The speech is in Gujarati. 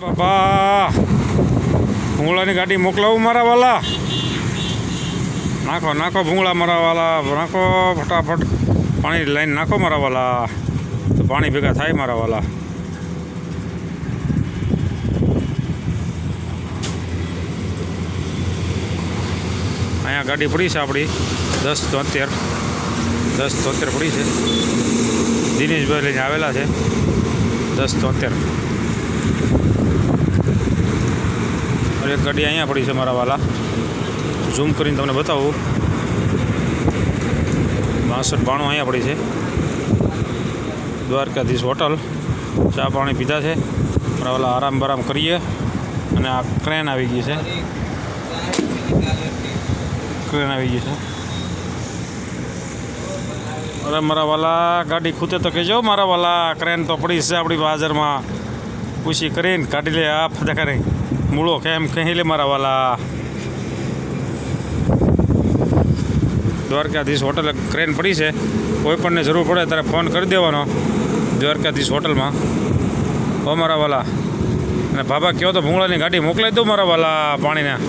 બાપા ભૂંગળાની ગાડી મોકલાવું મારા વાલા. નાખો નાખો ભૂંગળા મારા વાલા, નાખો ફટાફટ પાણી લાઈન નાખો મારા વાલા, તો પાણી ભેગા થાય મારા વાલા. અહીંયા ગાડી પડી છે આપણી 1073 પડી છે. દિનેશભાઈ લઈને આવેલા છે 1073. એક ગાડી અહીંયા પડી છે મારા વાલા, ઝૂમ કરીને તમને બતાવું. 6292 અહીંયા પડી છે. દ્વારકાધીશ હોટલ, ચા પાણી પીધા છે મારા વાલા, આરામ બરામ કરીએ. અને આ ક્રેન આવી ગઈ છે, ક્રેન આવી ગઈ છે. અરે મારા વાલા ગાડી ખૂતે તો કહેજો મારા વાલા, ક્રેન તો પડી છે આપણી બાજારમાં. પૂછી કરીને કાઢી લે આ ફતા કરી મૂળો કેમ કહી લે મારા વાલા. દ્વારકાધીશ હોટલ ક્રેન પડી છે, કોઈ પણને જરૂર પડે ત્યારે ફોન કરી દેવાનો દ્વારકાધીશ હોટલમાં. હો મારા વાલા, અને બાબા કહો તો ભૂંગળાની ગાડી મોકલાવી દો મારા વાલા પાણીના.